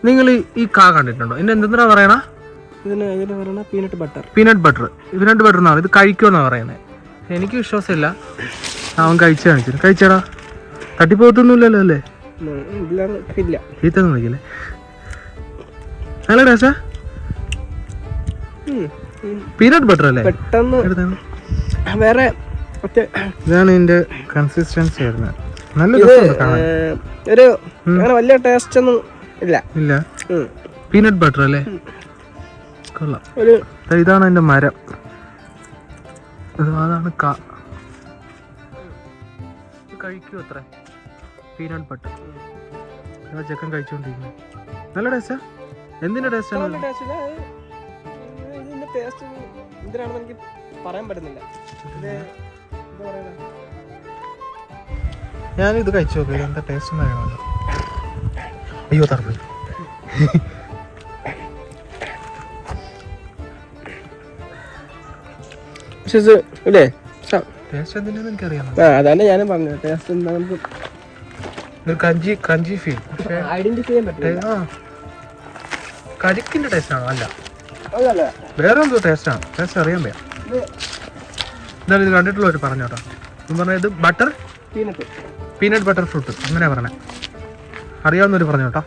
നിങ്ങൾ ഈ കാ കണ്ടിട്ടുണ്ടോ? ഇതിന് എന്തെന്നാ പറയണ? Peanut butter. പീനട്ട് ബട്ടർ എന്നാണ് ഇത്. കഴിക്കുമെന്നാണ് പറയുന്നത്. എനിക്ക് വിശ്വാസമില്ല. അവൻ കഴിച്ചു കാണിച്ചു. കഴിച്ചടാ. തട്ടിപ്പോത്തൊന്നുമില്ലല്ലോ അല്ലേ? ചീത്തൊന്നും വിളിക്കല്ലേ? നല്ല ടേസ്റ്റാ. പീനട്ട് ബട്ടർ അല്ലേ? പെട്ടെന്ന് വേറെ ഇതാണ് ഇതിന്റെ കൺസിസ്റ്റൻസി വരുന്നത്. നല്ല ഒരു വലിയ ടേസ്റ്റ് ഒന്നും ഇല്ല. പീനട്ട് ബട്ടർ അല്ലേ? കൊള്ളാം. ഇതാണ് അതിന്റെ മരം. അതാണ് കാ. കഴിക്കൂ അത്ര പീനട്ട് ബട്ടർ. ചെക്കൻ കഴിച്ചോണ്ടിരിക്കുന്നു. നല്ല ടേസ്റ്റാ. എന്തിന്റെ ടേസ്റ്റാണ്? എനിക്ക് പറയാൻ പറ്റുന്നില്ല. ഞാനിത് കഴിച്ചു നോക്കി എന്താ ടേസ്റ്റ് അറിയണമല്ലോ. അയ്യോ തറപ്പ്. ടേസ്റ്റ് എന്തിനാന്ന് എനിക്കറിയാം. അതന്നെ ഞാനും പറഞ്ഞത്. ടേസ്റ്റ് എന്താ നമുക്ക് ക്രഞ്ചി ഫീൽ. ഐഡന്റിഫൈ ചെയ്യാൻ പറ്റില്ല. കരിക്കിന്റെ ടേസ്റ്റ് ആണോ? അല്ല, വേറെ എന്തോ ടേസ്റ്റാണ്. ടേസ്റ്റ് അറിയാൻ വയ്യ. എന്തായാലും ഇത് കണ്ടിട്ടുള്ളവർ പറഞ്ഞോട്ടോ. പറഞ്ഞത് ബട്ടർ പീനട്ട് ബട്ടർ ഫ്രൂട്ട് അങ്ങനെയാ പറഞ്ഞത്. അറിയാവുന്നവർ പറഞ്ഞോട്ടോ.